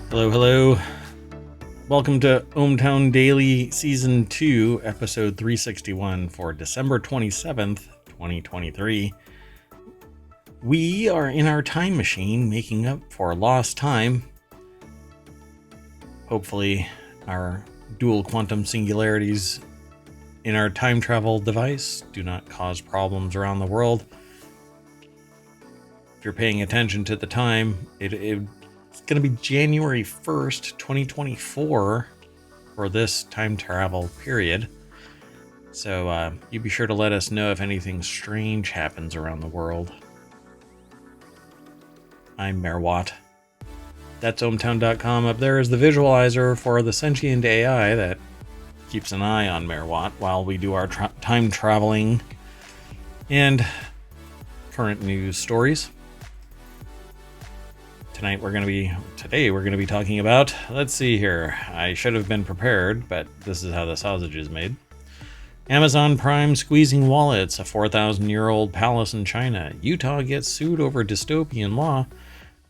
Hello, hello. Welcome to ohmTown Daily Season 2, Episode 361 for December 27th, 2023. We are in our time machine making up for lost time. Hopefully, our dual quantum singularities in our time travel device do not cause problems around the world. If you're paying attention to the time, it's going to be January 1st, 2024 for this time travel period. So you be sure to let us know if anything strange happens around the world. I'm Mayor Watt. That's ohmTown.com. Up there is the visualizer for the sentient AI that keeps an eye on Mayor Watt while we do our time traveling and current news stories. Today we're going to be talking about, let's see here, I should have been prepared, but this is how the sausage is made. Amazon Prime squeezing wallets, a 4,000-year-old palace in China. Utah gets sued over dystopian law.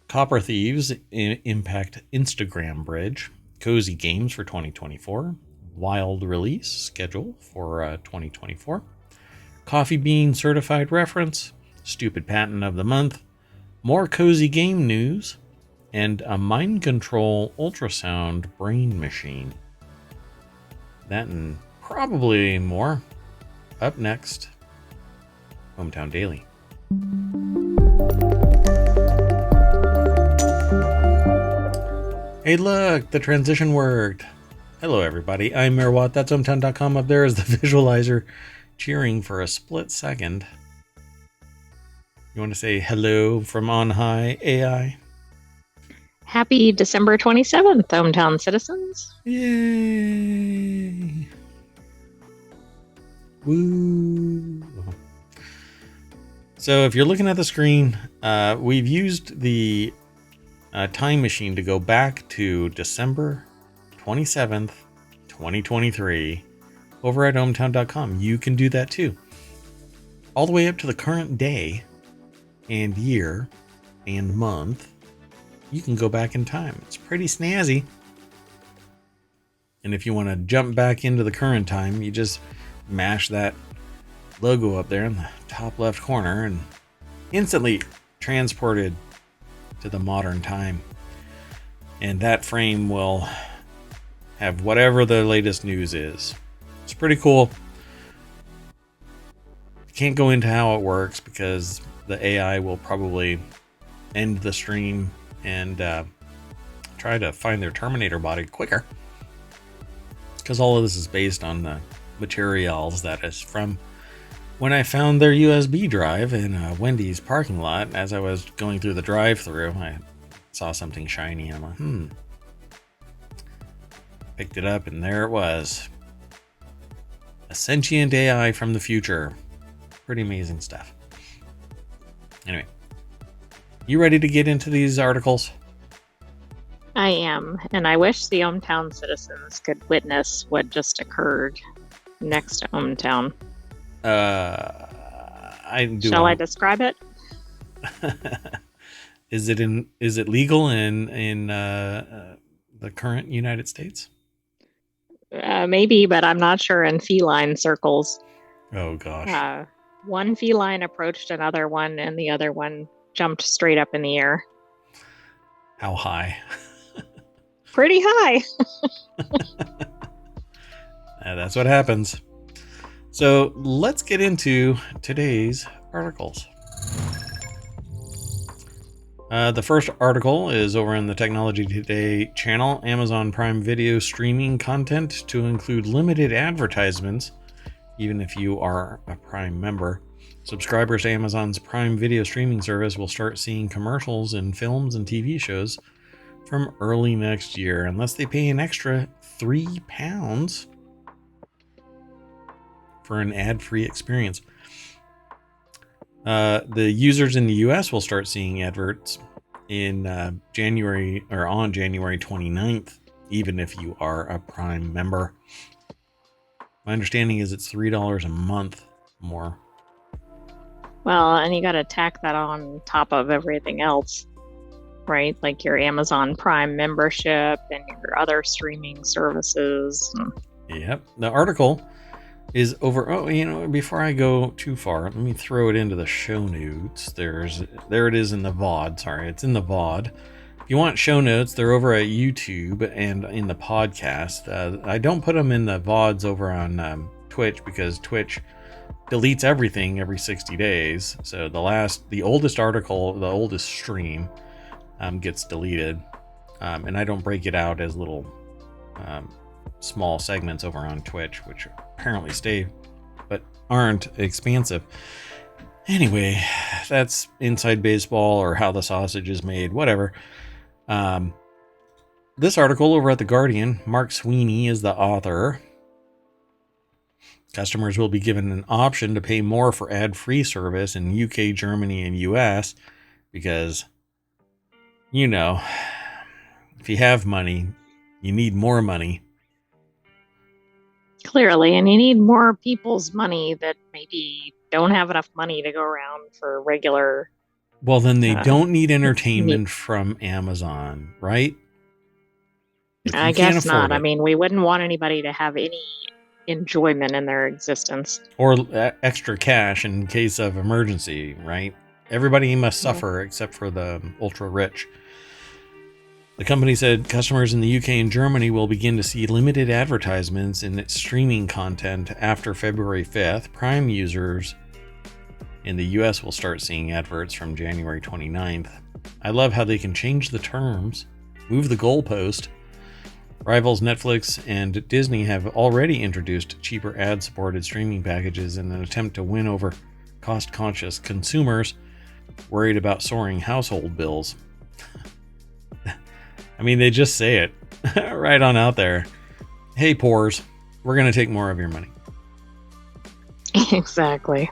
Copper thieves impact Instagram bridge. Cozy games for 2024. Wild release schedule for 2024. Coffee bean certified reference. Stupid patent of the month. More cozy game news. And a mind control ultrasound brain machine. That and probably more up next. ohmTown Daily. Hey look, the transition worked. Hello everybody, I'm Mayor Watt, that's ohmTown.com. Up there is the visualizer cheering for a split second. You want to say hello from on high, AI? Happy December 27th, ohmTown citizens. Yay! Woo! So if you're looking at the screen, we've used the time machine to go back to December 27th, 2023 over at ohmTown.com. You can do that too. All the way up to the current day and year and month. You can go back in time. It's pretty snazzy. And if you want to jump back into the current time, you just mash that logo up there in the top left corner and instantly transported to the modern time. And that frame will have whatever the latest news is. It's pretty cool. Can't go into how it works because the AI will probably end the stream and try to find their Terminator body quicker. Because all of this is based on the materials that is from when I found their USB drive in a Wendy's parking lot. As I was going through the drive-thru, I saw something shiny. I'm like, Picked it up, and there it was. A sentient AI from the future. Pretty amazing stuff. Anyway, you ready to get into these articles? I am, and I wish the ohmTown citizens could witness what just occurred next to ohmTown. Shall I describe it? Is it legal in the current United States? Maybe, but I'm not sure in feline circles. Oh gosh. One feline approached another one, and the other one jumped straight up in the air. How high? Pretty high. That's what happens. So let's get into today's articles. The first article is over in the Technology Today channel. Amazon Prime Video streaming content to include limited advertisements, even if you are a Prime member. Subscribers to Amazon's Prime Video streaming service will start seeing commercials in films and TV shows from early next year, unless they pay an extra £3 for an ad-free experience. The users in the US will start seeing adverts in January 29th, even if you are a Prime member. My understanding is it's $3 a month more. Well, and you got to tack that on top of everything else. right? Like your Amazon Prime membership and your other streaming services. Yep. The article is over. Oh, before I go too far, let me throw it into the show notes. There it is in the VOD. Sorry, it's in the VOD. If you want show notes, they're over at YouTube and in the podcast. I don't put them in the VODs over on Twitch because Twitch deletes everything every 60 days. So the oldest article, the oldest stream gets deleted. And I don't break it out as little small segments over on Twitch, which apparently stay but aren't expansive. Anyway, that's inside baseball or how the sausage is made, whatever. This article over at The Guardian, Mark Sweeney is the author. Customers will be given an option to pay more for ad-free service in UK, Germany, and US because, if you have money, you need more money. Clearly, and you need more people's money that maybe don't have enough money to go around for regular. Well, then they don't need entertainment from Amazon, right? I guess not. I mean, we wouldn't want anybody to have any enjoyment in their existence. Or extra cash in case of emergency, right? Everybody must suffer except for the ultra rich. The company said customers in the UK and Germany will begin to see limited advertisements in its streaming content after February 5th. Prime users in the US will start seeing adverts from January 29th. I love how they can change the terms, move the goalpost. Rivals Netflix and Disney have already introduced cheaper ad-supported streaming packages in an attempt to win over cost-conscious consumers worried about soaring household bills. I mean, they just say it right on out there. Hey, poors, we're going to take more of your money. Exactly.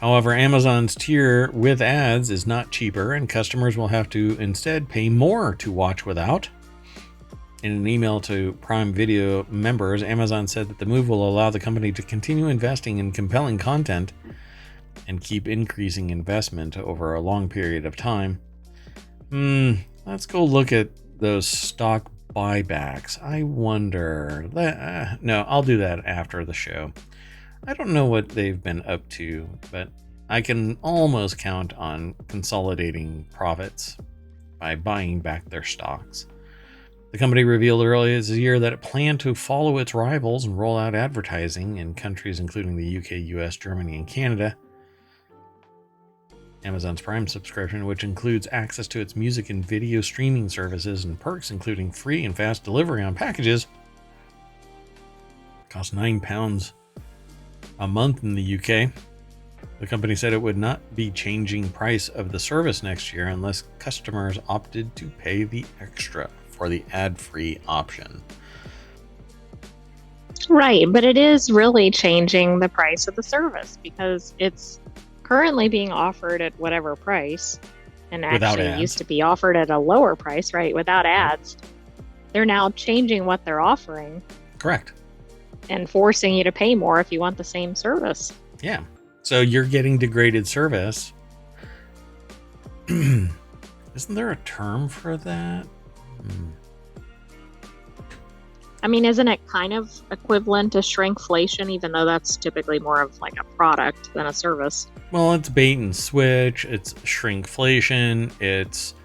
However, Amazon's tier with ads is not cheaper, and customers will have to instead pay more to watch without. In an email to Prime Video members, Amazon said that the move will allow the company to continue investing in compelling content and keep increasing investment over a long period of time. Let's go look at those stock buybacks. I wonder. No, I'll do that after the show. I don't know what they've been up to, but I can almost count on consolidating profits by buying back their stocks. The company revealed earlier this year that it planned to follow its rivals and roll out advertising in countries including the UK, US, Germany, and Canada. Amazon's Prime subscription, which includes access to its music and video streaming services and perks including free and fast delivery on packages, costs £9 a month in the UK. The company said it would not be changing price of the service next year unless customers opted to pay the extra for the ad-free option. Right, but it is really changing the price of the service because it's currently being offered at whatever price and actually used to be offered at a lower price, right, without ads. They're now changing what they're offering. Correct. And forcing you to pay more if you want the same service. Yeah. So you're getting degraded service. Isn't there a term for that? I mean, isn't it kind of equivalent to shrinkflation, even though that's typically more of like a product than a service? Well, it's bait and switch. It's shrinkflation. It's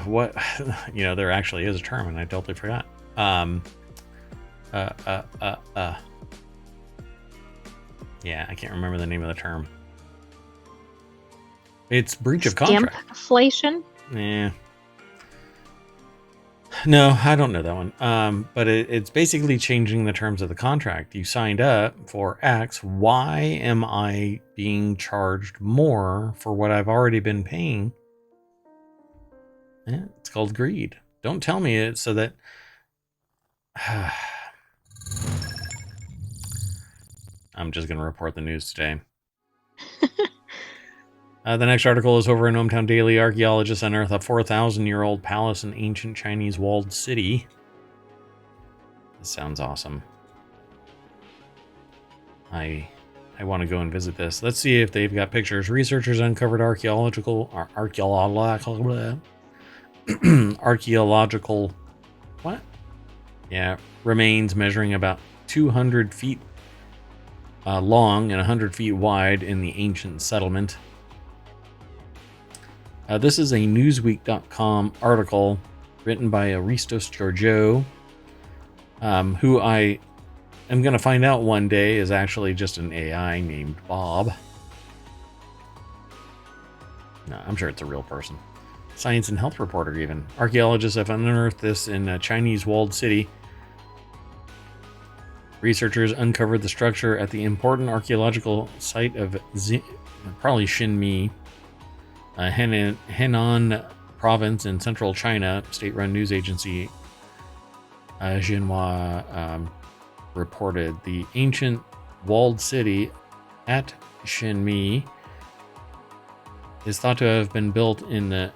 what there actually is a term, and I totally forgot. Yeah, I can't remember the name of the term. It's breach of contract. Skimpflation? Yeah. No, I don't know that one. But it's basically changing the terms of the contract. You signed up for X. Why am I being charged more for what I've already been paying? Yeah, it's called greed. Don't tell me it so that... I'm just going to report the news today. The next article is over in ohmTown Daily. Archaeologists unearth a 4,000-year-old palace in ancient Chinese walled city. This sounds awesome. I I want to go and visit this. Let's see if they've got pictures. Researchers uncovered archaeological what? Yeah, remains measuring about 200 feet long and 100 feet wide in the ancient settlement. This is a Newsweek.com article written by Aristos Georgiou, who I am going to find out one day is actually just an AI named Bob. No, I'm sure it's a real person. Science and Health reporter even. Archaeologists have unearthed this in a Chinese walled city. Researchers uncovered the structure at the important archaeological site of probably Xinmi, Henan province in central China. State-run news agency Xinhua reported the ancient walled city at Xinmi is thought to have been built in the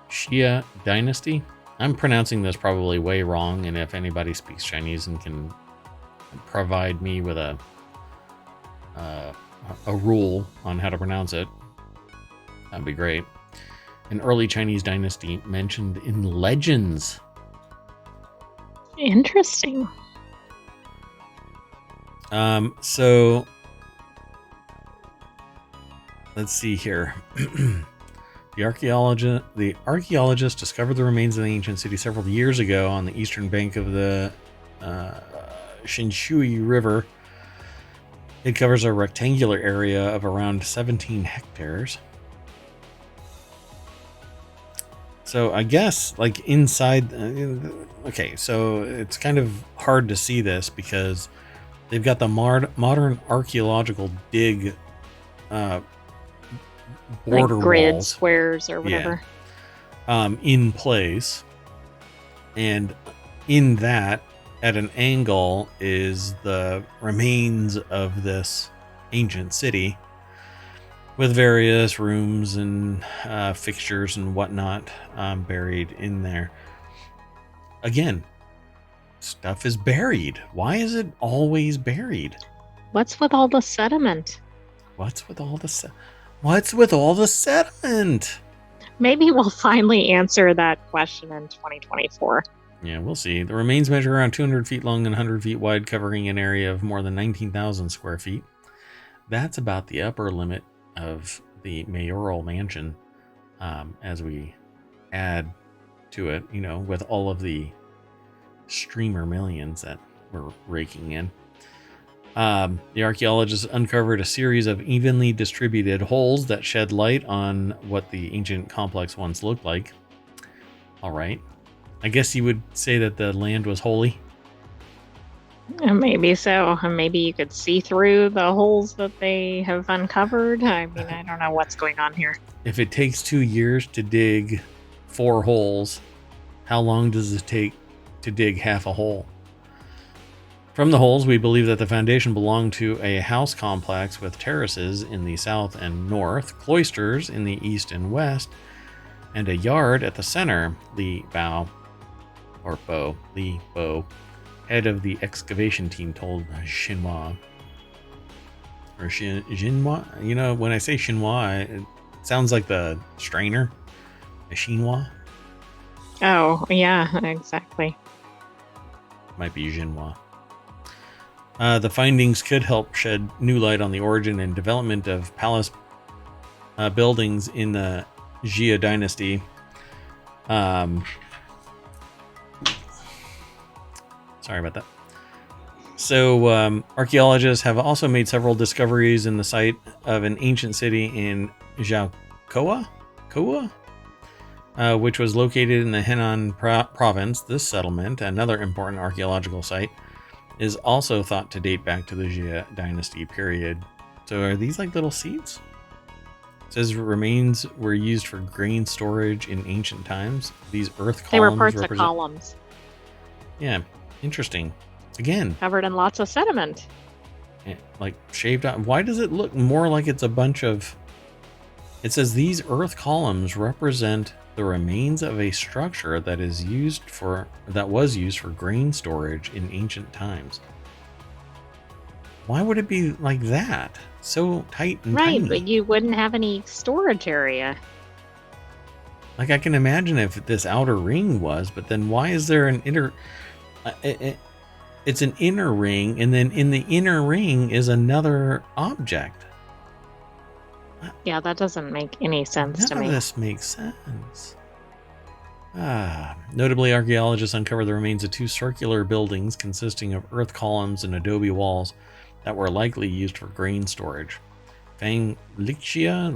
Xia dynasty. I'm pronouncing this probably way wrong, and if anybody speaks Chinese and can provide me with a rule on how to pronounce it, that'd be great. An early Chinese dynasty mentioned in legends. Interesting. So let's see here. The archaeologists discovered the remains of the ancient city several years ago on the eastern bank of the Shinshui River. It covers a rectangular area of around 17 hectares. So I guess like inside, okay, so it's kind of hard to see this because they've got the modern archaeological dig border like grid walls, squares or whatever, in place, and in that at an angle is the remains of this ancient city with various rooms and fixtures and whatnot buried in there. Again, stuff is buried. Why is it always buried? What's with all the sediment? What's with all the sediment? Maybe we'll finally answer that question in 2024. Yeah, we'll see. The remains measure around 200 feet long and 100 feet wide, covering an area of more than 19,000 square feet. That's about the upper limit of the mayoral mansion, as we add to it, with all of the streamer millions that we're raking in. The archaeologists uncovered a series of evenly distributed holes that shed light on what the ancient complex once looked like. All right. I guess you would say that the land was holy. Maybe so. Maybe you could see through the holes that they have uncovered. I mean, I don't know what's going on here. If it takes 2 years to dig 4 holes, how long does it take to dig half a hole? From the holes, we believe that the foundation belonged to a house complex with terraces in the south and north, cloisters in the east and west, and a yard at the center. Li Bo, head of the excavation team, told Xinhua. Or Xinhua? When I say Xinhua, it sounds like the strainer. A Xinhua? Oh, yeah, exactly. Might be Xinhua. The findings could help shed new light on the origin and development of palace buildings in the Xia dynasty. Sorry about that. So, archaeologists have also made several discoveries in the site of an ancient city in Zhaokoa, which was located in the Henan province. This settlement, another important archaeological site, is also thought to date back to the Xia dynasty period. So are these like little seeds? It says remains were used for grain storage in ancient times. These earth columns. They were parts of columns. Yeah, interesting. Again, covered in lots of sediment. Like shaved out. Why does it look more like it's a bunch of... It says these earth columns represent the remains of a structure that was used for grain storage in ancient times. Why would it be like that? So tight and right, tiny. but you wouldn't have any storage area. Like, I can imagine if this outer ring was, but then why is there an inner... it's an inner ring, and then in the inner ring is another object. Yeah, that doesn't make any sense to me. None of this makes sense. Notably, archaeologists uncovered the remains of 2 circular buildings consisting of earth columns and adobe walls that were likely used for grain storage. Fang Lixia,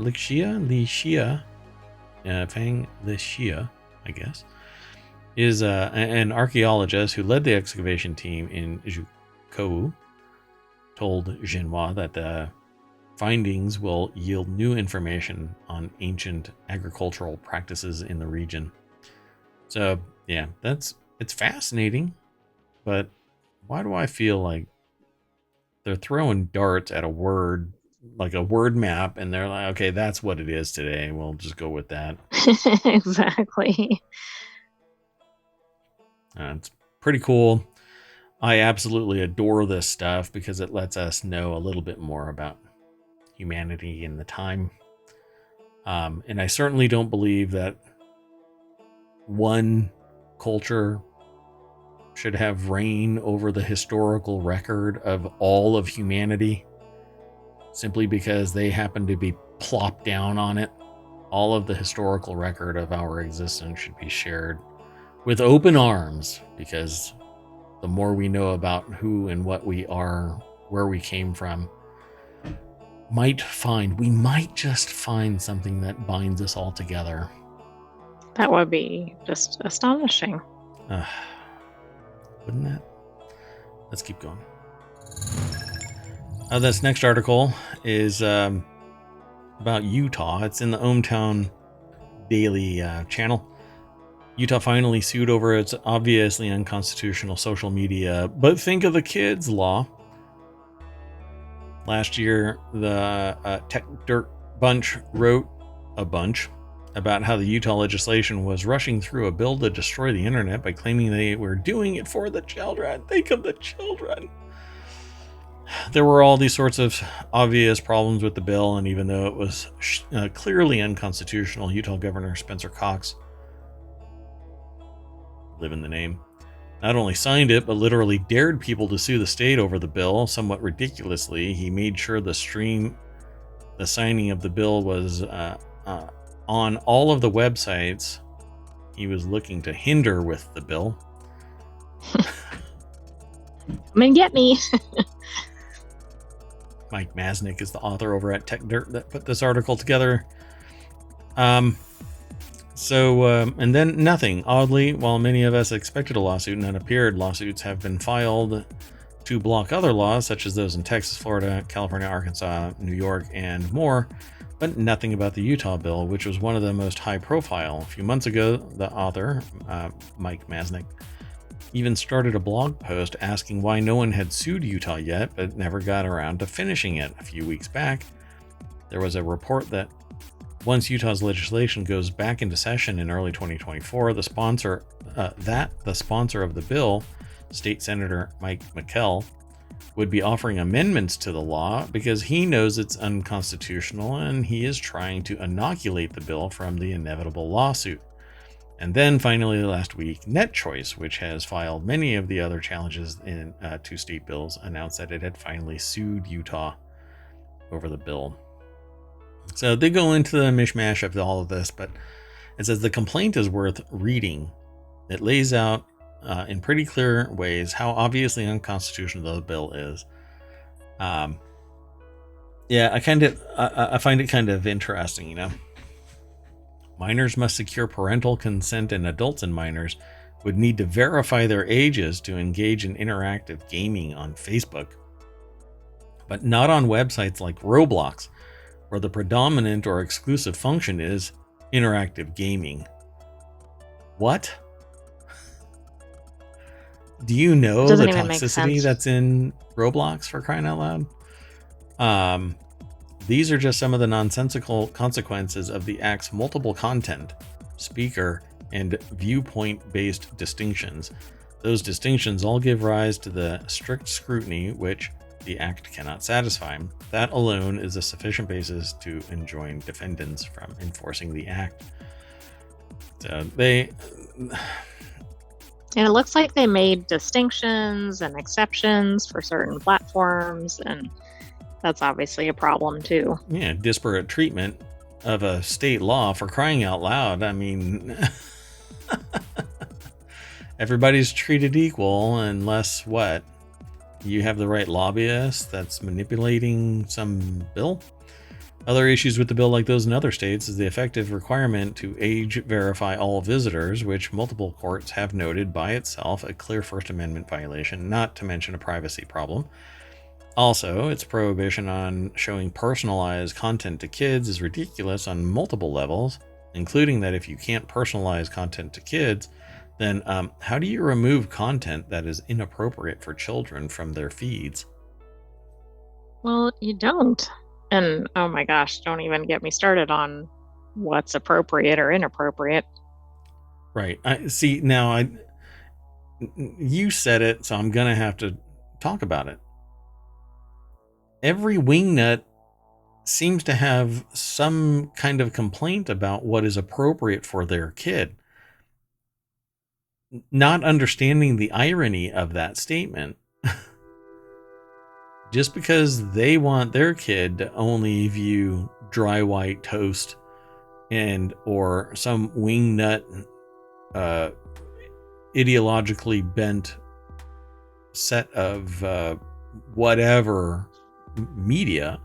I guess, is an archaeologist who led the excavation team in Zhukou, told Xinhua that the findings will yield new information on ancient agricultural practices in the region. So, yeah, it's fascinating, but why do I feel like they're throwing darts at a word, like a word map, and they're like, okay, that's what it is today. We'll just go with that. Exactly. It's pretty cool. I absolutely adore this stuff because it lets us know a little bit more about humanity in the time. And I certainly don't believe that one culture should have reign over the historical record of all of humanity simply because they happen to be plopped down on it. All of the historical record of our existence should be shared with open arms, because the more we know about who and what we are, where we came from, we might just find something that binds us all together. That would be just astonishing. Wouldn't that? Let's keep going. This next article is about Utah. It's in the ohmTown Daily channel. Utah finally sued over its obviously unconstitutional social media "but think of the kids" law. Last year, the Tech Dirt Bunch wrote a bunch about how the Utah legislation was rushing through a bill to destroy the internet by claiming they were doing it for the children. Think of the children. There were all these sorts of obvious problems with the bill, and even though it was clearly unconstitutional, Utah Governor Spencer Cox, live in the name, not only signed it, but literally dared people to sue the state over the bill. Somewhat ridiculously, he made sure the signing of the bill was on all of the websites he was looking to hinder with the bill. Come and get me. Mike Masnick is the author over at Tech Dirt that put this article together. And then nothing. Oddly, while many of us expected a lawsuit, none appeared. Lawsuits have been filed to block other laws, such as those in Texas, Florida, California, Arkansas, New York, and more, but nothing about the Utah bill, which was one of the most high profile. A few months ago, the author, Mike Masnick, even started a blog post asking why no one had sued Utah yet, but never got around to finishing it. A few weeks back, there was a report that once Utah's legislation goes back into session in early 2024, the sponsor of the bill, State Senator Mike McKell, would be offering amendments to the law because he knows it's unconstitutional and he is trying to inoculate the bill from the inevitable lawsuit. And then finally, last week, NetChoice, which has filed many of the other challenges in 2 state bills, announced that it had finally sued Utah over the bill. So they go into the mishmash of all of this, but it says the complaint is worth reading. It lays out in pretty clear ways how obviously unconstitutional the bill is. I find it kind of interesting, you know. Minors must secure parental consent, and adults and minors would need to verify their ages to engage in interactive gaming on Facebook, but not on websites like Roblox, where the predominant or exclusive function is interactive gaming. What? Do you know the toxicity that's in Roblox, for crying out loud? These are just some of the nonsensical consequences of the Act's multiple content, speaker, and viewpoint-based distinctions. Those distinctions all give rise to the strict scrutiny which the act cannot satisfy. That alone is a sufficient basis to enjoin defendants from enforcing the act. So and it looks like they made distinctions and exceptions for certain platforms, and that's obviously a problem too. Yeah, disparate treatment of a state law, for crying out loud. I mean, everybody's treated equal unless what? You have the right lobbyist that's manipulating some bill? Other issues with the bill, like those in other states, is the effective requirement to age verify all visitors, which multiple courts have noted by itself a clear First Amendment violation, not to mention a privacy problem. Also, its prohibition on showing personalized content to kids is ridiculous on multiple levels, including that if you can't personalize content to kids, then how do you remove content that is inappropriate for children from their feeds? Well, you don't. And oh my gosh, don't even get me started on what's appropriate or inappropriate. Right. You said it, so I'm going to have to talk about it. Every wingnut seems to have some kind of complaint about what is appropriate for their kid, not understanding the irony of that statement. Just because they want their kid to only view dry white toast and or some wingnut ideologically bent set of whatever media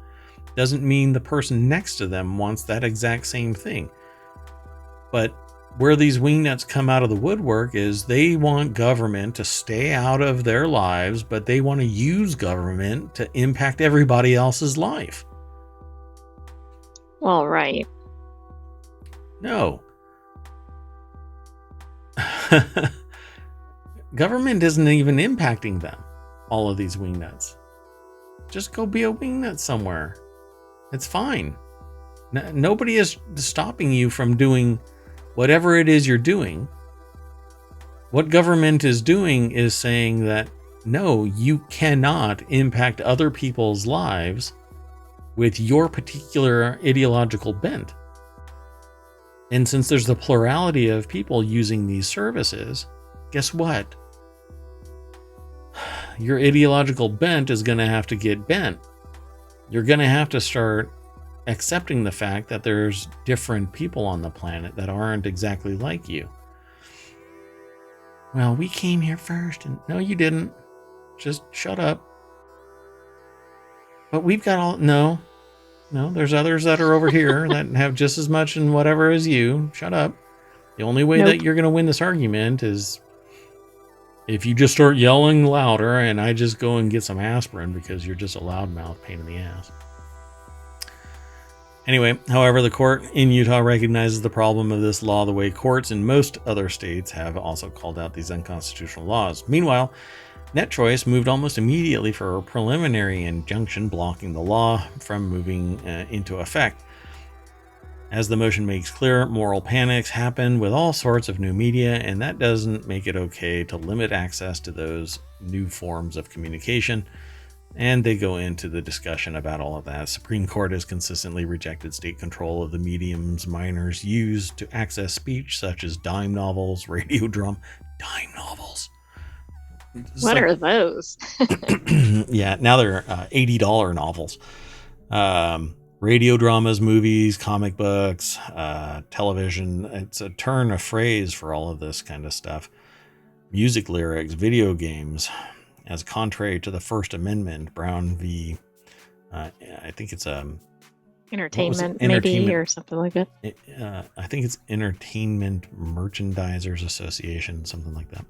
doesn't mean the person next to them wants that exact same thing. But where these wingnuts come out of the woodwork is they want government to stay out of their lives, but they want to use government to impact everybody else's life. Well, right. No. Government isn't even impacting them, all of these wingnuts. Just go be a wingnut somewhere. It's fine. Nobody is stopping you from doing whatever it is you're doing. What government is doing is saying that, no, you cannot impact other people's lives with your particular ideological bent. And since there's the plurality of people using these services, guess what? Your ideological bent is going to have to get bent. You're going to have to start accepting the fact that there's different people on the planet that aren't exactly like you. Well, we came here first, and no, you didn't. Just shut up. But we've got all... No, there's others that are over here that have just as much and whatever as you. Shut up. The only way that you're going to win this argument is if you just start yelling louder and I just go and get some aspirin because you're just a loudmouth pain in the ass. Anyway, however, the court in Utah recognizes the problem of this law the way courts in most other states have also called out these unconstitutional laws. Meanwhile, NetChoice moved almost immediately for a preliminary injunction blocking the law from moving into effect. As the motion makes clear, moral panics happen with all sorts of new media, and that doesn't make it okay to limit access to those new forms of communication. And they go into the discussion about all of that. Supreme Court has consistently rejected state control of the mediums minors use to access speech, such as dime novels, radio drum, dime novels. What are those? Yeah, now they're $80 novels. Radio dramas, movies, comic books, television. It's a turn of phrase for all of this kind of stuff. Music lyrics, video games. As contrary to the First Amendment, Brown v. I think it's Entertainment, maybe, or something like that. I think it's Entertainment Merchandisers Association, something like that.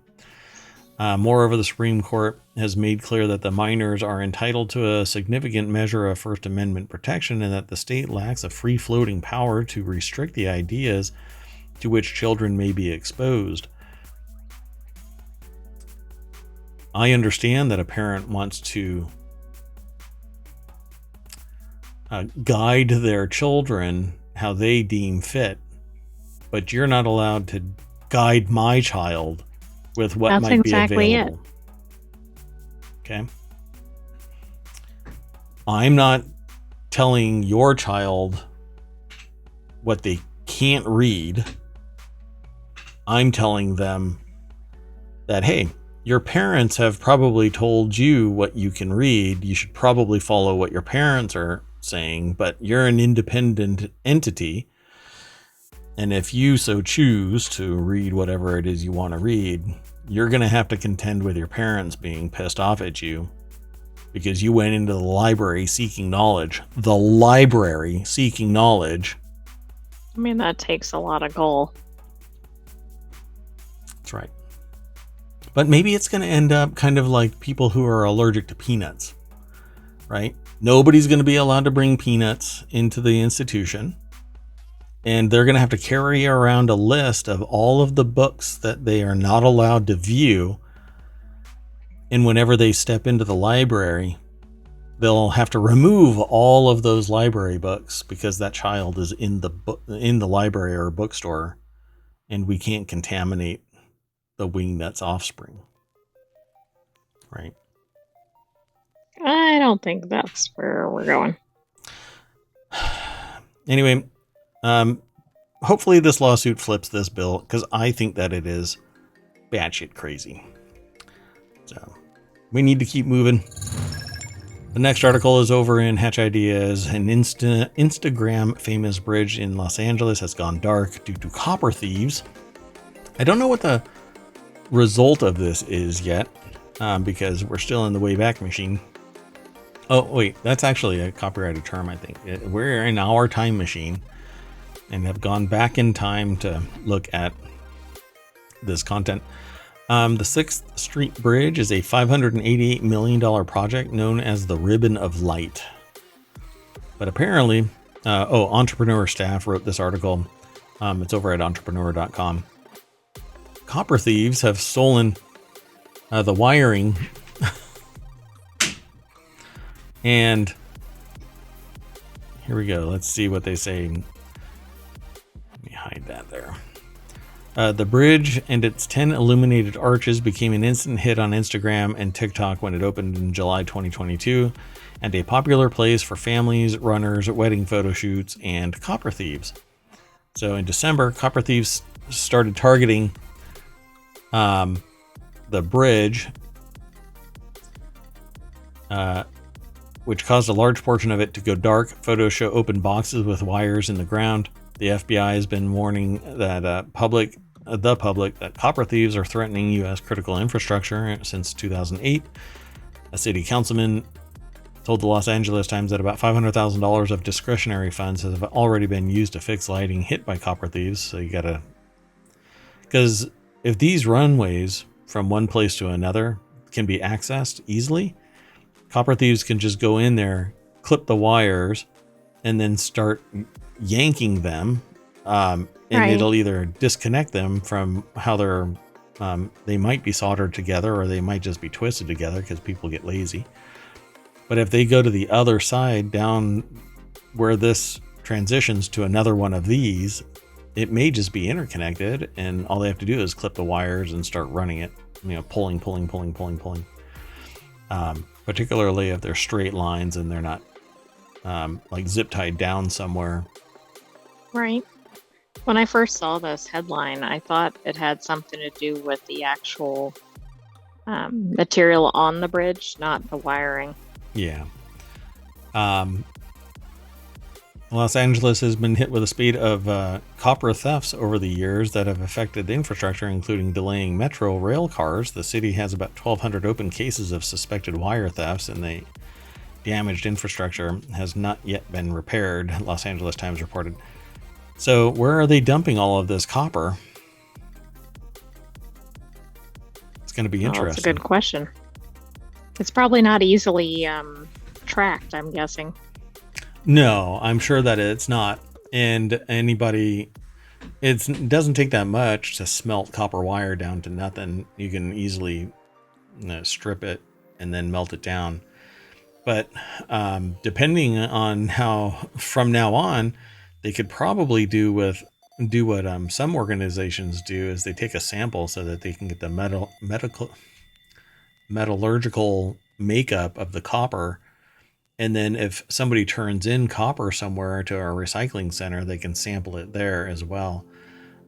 Moreover, the Supreme Court has made clear that the minors are entitled to a significant measure of First Amendment protection and that the state lacks a free-floating power to restrict the ideas to which children may be exposed. I understand that a parent wants to guide their children how they deem fit, but you're not allowed to guide my child with what might be available. Okay. I'm not telling your child what they can't read. I'm telling them that, hey, your parents have probably told you what you can read. You should probably follow what your parents are saying, but you're an independent entity. And if you so choose to read whatever it is you want to read, you're going to have to contend with your parents being pissed off at you because you went into the library seeking knowledge. The library seeking knowledge. I mean, that takes a lot of gall. That's right. But maybe it's going to end up kind of like people who are allergic to peanuts, right? Nobody's going to be allowed to bring peanuts into the institution. And they're going to have to carry around a list of all of the books that they are not allowed to view. And whenever they step into the library, they'll have to remove all of those library books because that child is in the library or bookstore, and we can't contaminate the wingnut's offspring. Right? I don't think that's where we're going. Anyway, hopefully this lawsuit flips this bill, because I think that it is batshit crazy. So we need to keep moving. The next article is over in Hatch Ideas. An Instagram famous bridge in Los Angeles has gone dark due to copper thieves. I don't know what the result of this is yet, because we're still in the Wayback Machine. Oh, wait, that's actually a copyrighted term, I think. We're in our time machine and have gone back in time to look at this content. The 6th Street Bridge is a $588 million project known as the Ribbon of Light. But apparently, Entrepreneur staff wrote this article. It's over at entrepreneur.com. Copper thieves have stolen the wiring and here we go. Let's see what they say. Let me hide that there. The bridge and its 10 illuminated arches became an instant hit on Instagram and TikTok when it opened in July 2022, and a popular place for families, runners, wedding photo shoots, and copper thieves. So in December, copper thieves started targeting the bridge, which caused a large portion of it to go dark. Photos show open boxes with wires in the ground. The FBI has been warning that the public that copper thieves are threatening U.S. critical infrastructure since 2008. A city councilman told the Los Angeles Times that about $500,000 of discretionary funds have already been used to fix lighting hit by copper thieves. So you gotta, because if these runways from one place to another can be accessed easily, copper thieves can just go in there, clip the wires, and then start yanking them. And right. It'll either disconnect them from how they might be soldered together, or they might just be twisted together because people get lazy. But if they go to the other side down where this transitions to another one of these, it may just be interconnected, and all they have to do is clip the wires and start running it, pulling. Particularly if they're straight lines and they're not like zip tied down somewhere. Right. When I first saw this headline, I thought it had something to do with the actual material on the bridge, not the wiring. Yeah. Los Angeles has been hit with a spate of copper thefts over the years that have affected the infrastructure, including delaying metro rail cars. The city has about 1,200 open cases of suspected wire thefts, and the damaged infrastructure has not yet been repaired, Los Angeles Times reported. So where are they dumping all of this copper? It's going to be interesting. That's a good question. It's probably not easily tracked, I'm guessing. No, I'm sure that it's not. And it doesn't take that much to smelt copper wire down to nothing. You can easily strip it and then melt it down. But depending on how from now on, they could probably do what some organizations do is they take a sample so that they can get the metallurgical makeup of the copper And then if somebody turns in copper somewhere to our recycling center, they can sample it there as well.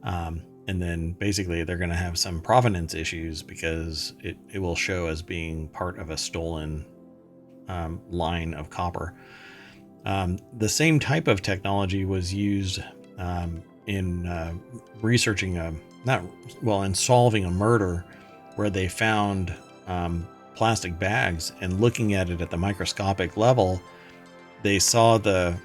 And then basically they're going to have some provenance issues because it will show as being part of a stolen line of copper. The same type of technology was used in researching in solving a murder where they found plastic bags, and looking at it at the microscopic level, they saw the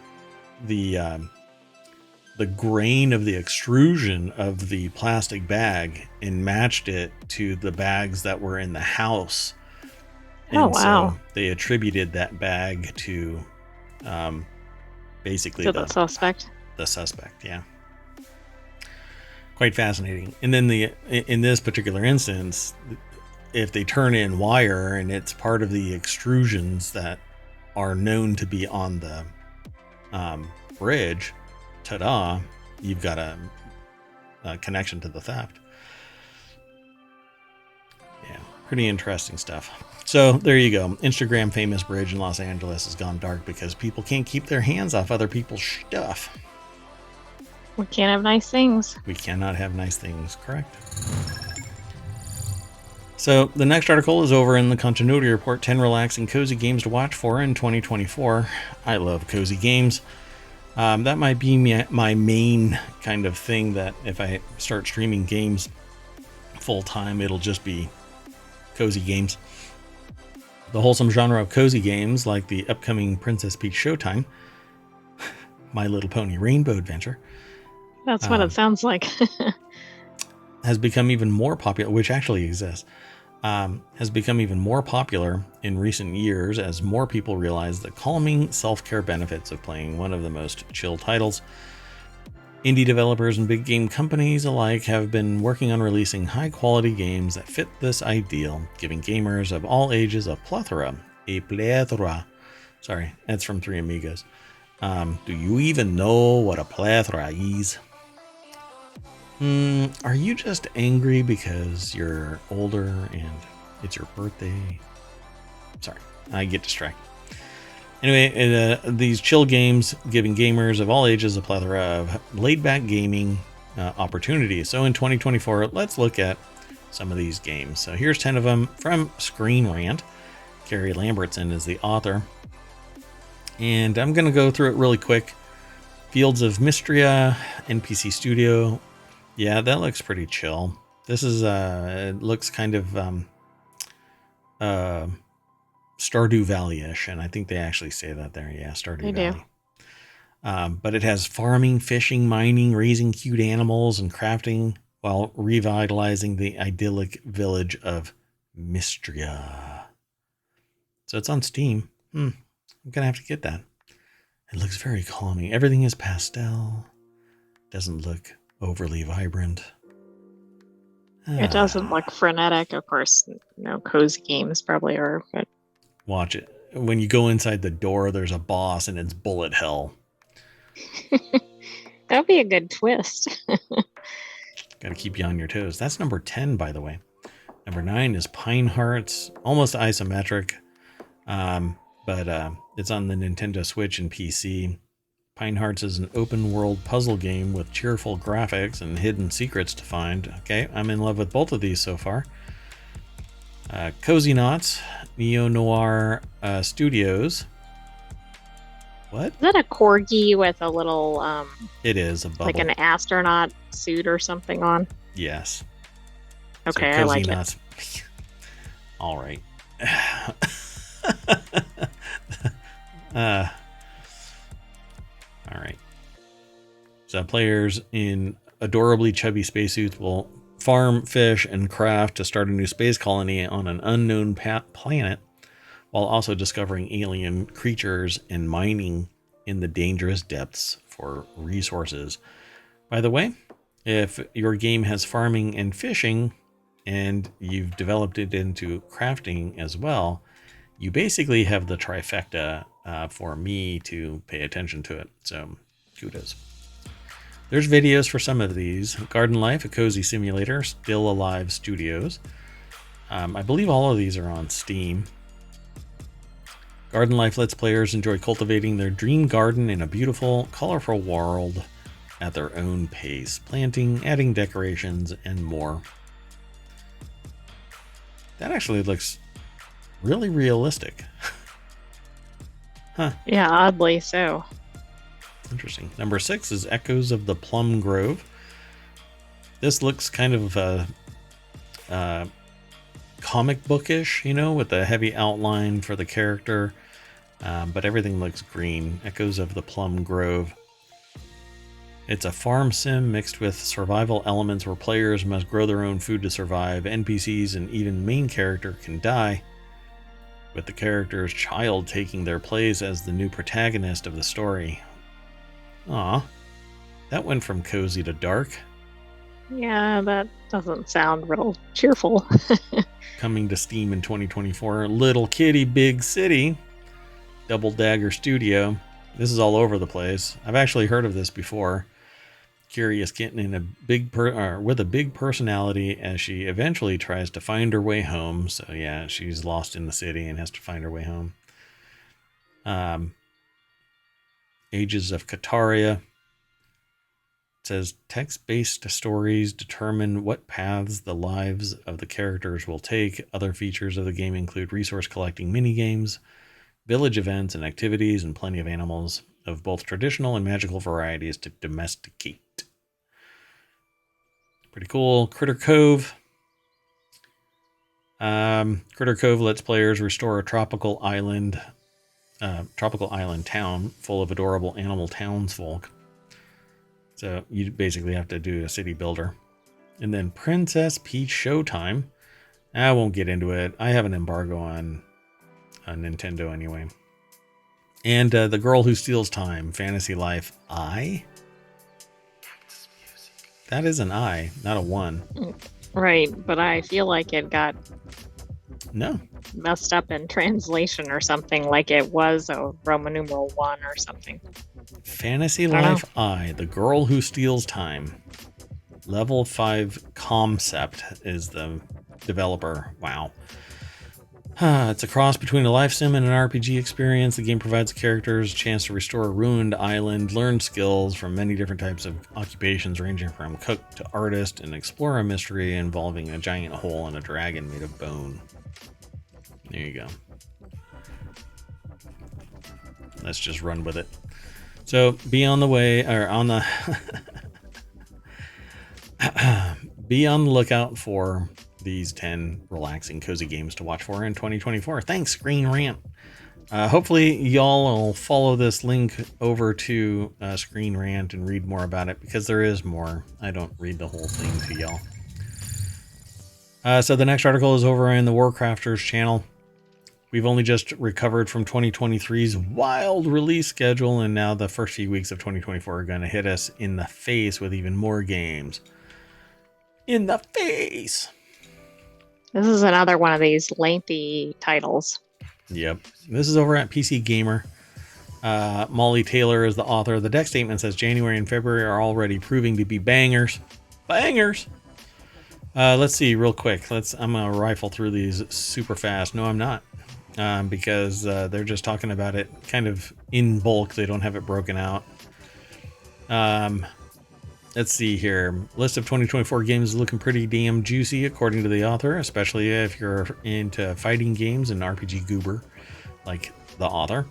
grain of the extrusion of the plastic bag and matched it to the bags that were in the house. Oh, wow. So they attributed that bag to basically the suspect. The suspect, yeah. Quite fascinating. And then in this particular instance, if they turn in wire and it's part of the extrusions that are known to be on the bridge, ta-da, you've got a connection to the theft. Yeah, pretty interesting stuff. So there you go. Instagram famous bridge in Los Angeles has gone dark because people can't keep their hands off other people's stuff. We can't have nice things. We cannot have nice things, correct? So the next article is over in the Continuity Report, 10 relaxing cozy games to watch for in 2024. I love cozy games. That might be my main kind of thing, that if I start streaming games full time, it'll just be cozy games. The wholesome genre of cozy games, like the upcoming Princess Peach Showtime, My Little Pony Rainbow Adventure. That's what it sounds like. Has become even more popular, which actually exists, has become even more popular in recent years as more people realize the calming self-care benefits of playing one of the most chill titles. Indie developers and big game companies alike have been working on releasing high-quality games that fit this ideal, giving gamers of all ages a plethora. Sorry, that's from Three Amigos. Do you even know what a plethora is? Are you just angry because you're older and it's your birthday? Sorry, I get distracted. Anyway, these chill games giving gamers of all ages a plethora of laid-back gaming opportunities. So in 2024, let's look at some of these games. So here's 10 of them from Screen Rant. Carrie Lambertson is the author. And I'm going to go through it really quick. Fields of Mystria, NPC Studio. Yeah, that looks pretty chill. This is, it looks kind of Stardew Valley-ish, and I think they actually say that there. Yeah, Stardew Valley. But it has farming, fishing, mining, raising cute animals, and crafting while revitalizing the idyllic village of Mystria. So it's on Steam. I'm going to have to get that. It looks very calming. Everything is pastel. Doesn't look overly vibrant. It doesn't look frenetic. Of course, no cozy games probably are, but watch it. When you go inside the door, there's a boss and it's bullet hell. That'd be a good twist. Gotta keep you on your toes. That's number 10, by the way. Number 9 is Pine Hearts, almost isometric, but it's on the Nintendo Switch and PC. Pine Hearts is an open-world puzzle game with cheerful graphics and hidden secrets to find. Okay, I'm in love with both of these so far. Cozy Knots, Neo-Noir Studios. What? Is that a corgi with a little... it is, a bubble. Like an astronaut suit or something on? Yes. Okay, so I like Knots. it. All right. All right. So players in adorably chubby spacesuits will farm, fish, and craft to start a new space colony on an unknown planet, while also discovering alien creatures and mining in the dangerous depths for resources. By the way, if your game has farming and fishing, and you've developed it into crafting as well, you basically have the trifecta for me to pay attention to it. So kudos. There's videos for some of these. Garden Life, a cozy simulator, Still Alive Studios. I believe all of these are on Steam. Garden Life lets players enjoy cultivating their dream garden in a beautiful, colorful world at their own pace, planting, adding decorations, and more. That actually looks really realistic. Huh. Yeah, oddly so. Interesting. Number 6 is Echoes of the Plum Grove. This looks kind of comic bookish, you know, with a heavy outline for the character, but everything looks green. Echoes of the Plum Grove. It's a farm sim mixed with survival elements where players must grow their own food to survive. NPCs and even main character can die, with the character's child taking their place as the new protagonist of the story. Aw, that went from cozy to dark. Yeah, that doesn't sound real cheerful. Coming to Steam in 2024. Little Kitty Big City. Double Dagger Studio. This is all over the place. I've actually heard of this before. Curious kitten in with a big personality as she eventually tries to find her way home. So yeah, she's lost in the city and has to find her way home. Ages of Kataria. It says text-based stories determine what paths the lives of the characters will take. Other features of the game include resource collecting minigames, village events and activities, and plenty of animals of both traditional and magical varieties to domesticate. Pretty cool. Critter Cove. Critter Cove lets players restore a tropical island town full of adorable animal townsfolk. So you basically have to do a city builder. And then Princess Peach Showtime. I won't get into it. I have an embargo on Nintendo anyway. And The Girl Who Steals Time, Fantasy Life I. That is an I, not a 1. Right, but I feel like it got messed up in translation or something, like it was a Roman numeral 1 or something. Fantasy Life I, The Girl Who Steals Time. Level 5 Concept is the developer. Wow. It's a cross between a life sim and an RPG experience. The game provides characters a chance to restore a ruined island, learn skills from many different types of occupations ranging from cook to artist, and explore a mystery involving a giant hole and a dragon made of bone. There you go. Let's just run with it. So be on the way, or on the be on the lookout for these 10 relaxing, cozy games to watch for in 2024. Thanks, Screen Rant. Hopefully y'all will follow this link over to Screen Rant and read more about it, because there is more. I don't read the whole thing to y'all. So the next article is over in the Warcrafters channel. We've only just recovered from 2023's wild release schedule, and now the first few weeks of 2024 are going to hit us in the face with even more games. In the face! This is another one of these lengthy titles. Yep. This is over at PC Gamer. Molly Taylor is the author. The deck statement says January and February are already proving to be bangers. Bangers! Let's see real quick. I'm going to rifle through these super fast. No, I'm not. Because they're just talking about it kind of in bulk. They don't have it broken out. Let's see here. List of 2024 games is looking pretty damn juicy, according to the author, especially if you're into fighting games and RPG goober, like the author.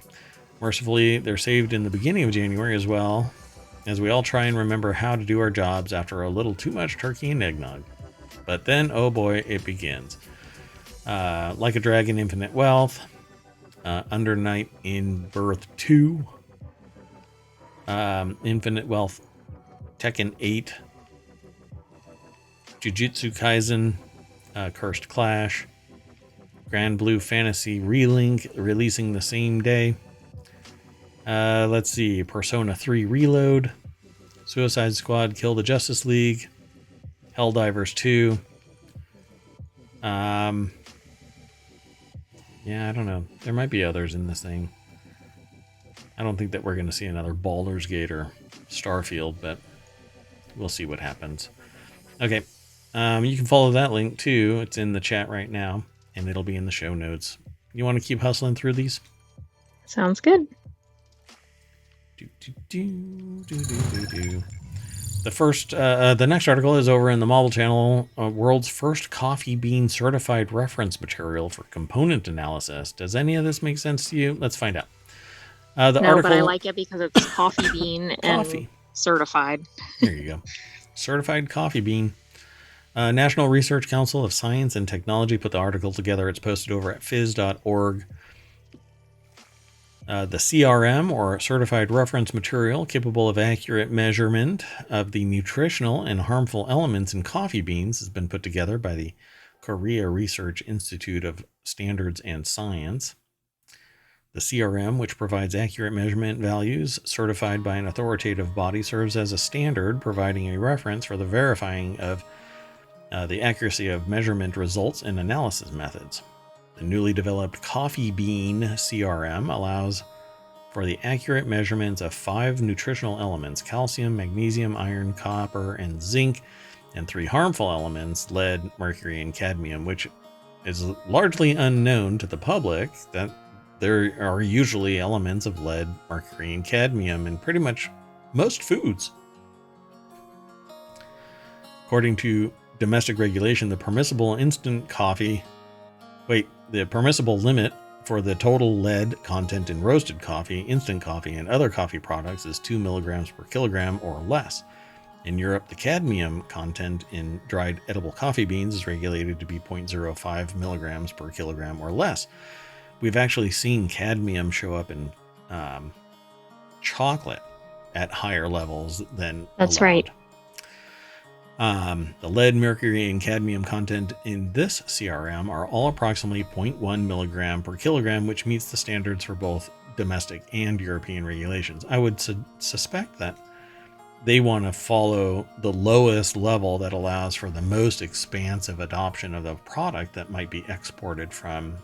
Mercifully, they're saved in the beginning of January as well, as we all try and remember how to do our jobs after a little too much turkey and eggnog. But then, oh boy, it begins. Like a Dragon, Infinite Wealth, Under Night in Birth 2, Infinite Wealth, Tekken 8, Jujutsu Kaisen, Cursed Clash, Grand Blue Fantasy Relink releasing the same day. Let's see, Persona 3 Reload, Suicide Squad Kill the Justice League, Helldivers 2. Yeah, I don't know. There might be others in this thing. I don't think that we're going to see another Baldur's Gate or Starfield, but we'll see what happens. Okay, you can follow that link too. It's in the chat right now, and it'll be in the show notes. You want to keep hustling through these? Sounds good. The next article is over in the Marvel Channel. World's first coffee bean certified reference material for component analysis. Does any of this make sense to you? Let's find out. But I like it because it's coffee bean and certified. There you go. Certified coffee bean. National Research Council of Science and Technology put the article together. It's posted over at phys.org. The CRM, or Certified Reference Material, capable of accurate measurement of the nutritional and harmful elements in coffee beans, has been put together by the Korea Research Institute of Standards and Science. The CRM, which provides accurate measurement values certified by an authoritative body, serves as a standard, providing a reference for the verifying of the accuracy of measurement results and analysis methods. The newly developed coffee bean CRM allows for the accurate measurements of 5 nutritional elements: calcium, magnesium, iron, copper, and zinc, and 3 harmful elements: lead, mercury, and cadmium, which is largely unknown to the public that there are usually elements of lead, mercury, and cadmium in pretty much most foods. According to domestic regulation, the permissible limit for the total lead content in roasted coffee, instant coffee, and other coffee products is 2 milligrams per kilogram or less. In Europe, the cadmium content in dried edible coffee beans is regulated to be 0.05 milligrams per kilogram or less. We've actually seen cadmium show up in chocolate at higher levels than That's allowed. Right. The lead, mercury, and cadmium content in this CRM are all approximately 0.1 milligram per kilogram, which meets the standards for both domestic and European regulations. I would suspect that they want to follow the lowest level that allows for the most expansive adoption of the product that might be exported from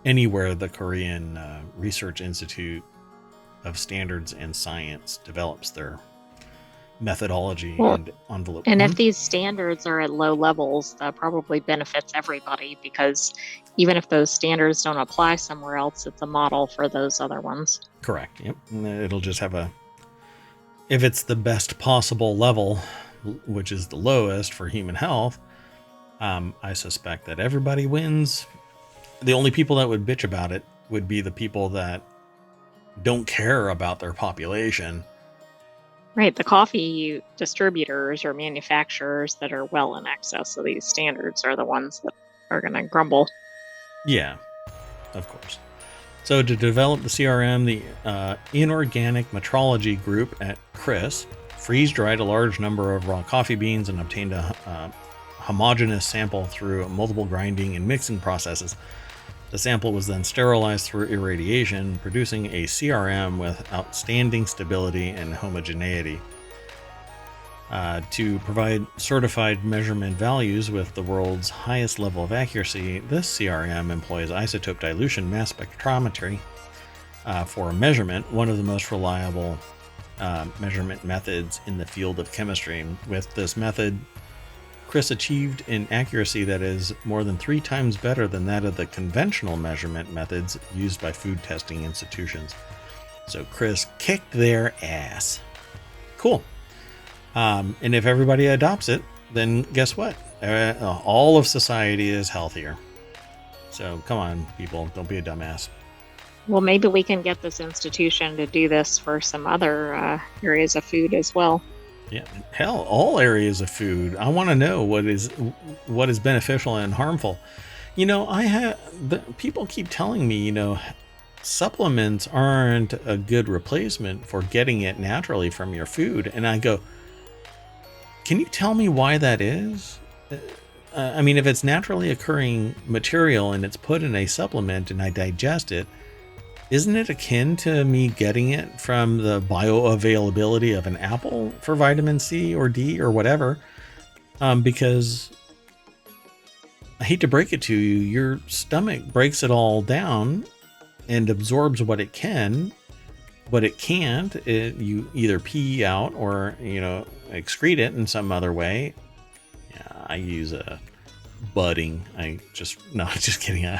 anywhere the Korean Research Institute of Standards and Science develops their methodology and envelope. And if these standards are at low levels, that probably benefits everybody, because even if those standards don't apply somewhere else, it's a model for those other ones. Correct. Yep. And it'll just have if it's the best possible level, which is the lowest for human health, I suspect that everybody wins. The only people that would bitch about it would be the people that don't care about their population. Right. The coffee distributors or manufacturers that are well in excess of these standards are the ones that are going to grumble. Yeah, of course. So to develop the CRM, the Inorganic Metrology Group at CRIS freeze-dried a large number of raw coffee beans and obtained a homogeneous sample through multiple grinding and mixing processes. The sample was then sterilized through irradiation, producing a CRM with outstanding stability and homogeneity. To provide certified measurement values with the world's highest level of accuracy, this CRM employs isotope dilution mass spectrometry for measurement, one of the most reliable measurement methods in the field of chemistry. With this method, CRIS achieved an accuracy that is more than 3 times better than that of the conventional measurement methods used by food testing institutions. So CRIS kicked their ass. Cool. And if everybody adopts it, then guess what? All of society is healthier. So come on, people, don't be a dumbass. Well, maybe we can get this institution to do this for some other areas of food as well. Yeah, hell, all areas of food. I want to know what is beneficial and harmful. People keep telling me, supplements aren't a good replacement for getting it naturally from your food. And I go, can you tell me why that is? If it's naturally occurring material and it's put in a supplement and I digest it, isn't it akin to me getting it from the bioavailability of an apple for vitamin C or D or whatever? Because I hate to break it to you, your stomach breaks it all down and absorbs what it can, but it can't. You either pee out or, excrete it in some other way. Yeah, I use a budding. Just kidding.